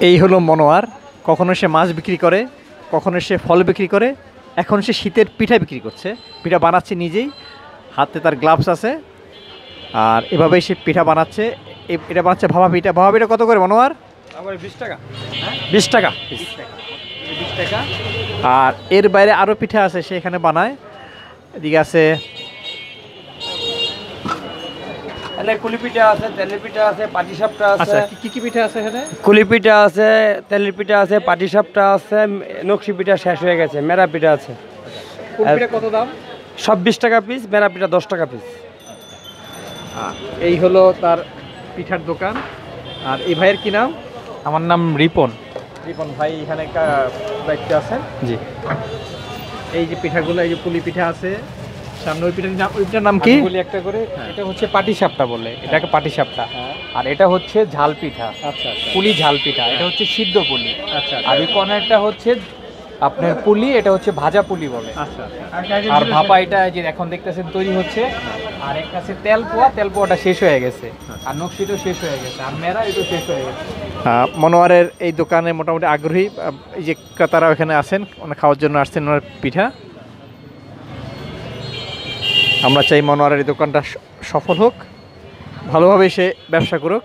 এই হলো মনোয়ার। কখনো সে মাছ বিক্রি করে, কখনো সে ফল বিক্রি করে, এখন সে শীতের পিঠা বিক্রি করছে। পিঠা বানাচ্ছে নিজেই, হাতে তার গ্লাভস আছে, আর এভাবেই সে পিঠা বানাচ্ছে। এটা বানাচ্ছে ভাপা পিঠা। ভাপা পিঠা কত করে মনোয়ার? আমার 20 টাকা। হ্যাঁ, 20 টাকা। 20 টাকা। আর এর বাইরে আরও পিঠা আছে, সে এখানে বানায়। এদিকে আছে এখানে কুলি পিঠা আছে, তেলের পিঠা আছে, পাটিসাপটা আচ্ছা, আছে। কি কি পিঠা আছে এখানে? কুলি পিঠা আছে, তেলের পিঠা আছে, পাটিসাপটা আছে, নকশি পিঠা শেষ হয়ে গেছে, মেরা পিঠা আছে। কোন পিঠা কত দাম? সব 20 টাকা পিস, মেরা পিঠা 10 টাকা পিস। এই হলো তার পিঠার দোকান। আর এই ভাইয়ের কি নাম? আমার নাম রিপন। রিপন ভাই এখানে দায়িত্বে আছেন। জি, এই যে পিঠাগুলো, এই যে পুলি পিঠা আছে সামনে, ওই পিঠার নাম, ওই পিঠার নাম কি? আমি বলি একটা করে। এটা হচ্ছে পাটিসাপটা বলে, এটাকে পাটিসাপটা। হ্যাঁ। আর এটা হচ্ছে ঝাল পিঠা, আচ্ছা আচ্ছা পুলি ঝাল পিঠা। এটা হচ্ছে সিদ্ধ পুলি। আচ্ছা আর ওই কর্নারটা হচ্ছে আপনার পুলি, এটা হচ্ছে ভাজা পুলি বলে। আচ্ছা। আর ভাপা এটা যে এখন দেখতেছেন তৈরি হচ্ছে। আর একটা আছে তেল পোয়াটা শেষ হয়ে গেছে, আর নকশিটাও শেষ হয়ে গেছে, আর মেরা এটাও শেষ হয়ে গেছে। মনোয়ারের এই দোকানে মোটামুটি আগ্রহী এই যে ক্রেতারা এখানে আছেন, ওনার খাওয়ার জন্য আসছেন ওনার পিঠা। আমরা চাই মনোয়ারের এই দোকানটা সফল হোক, ভালোভাবে সে ব্যবসা করুক।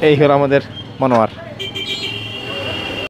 এই হলো আমাদের মনোয়ার।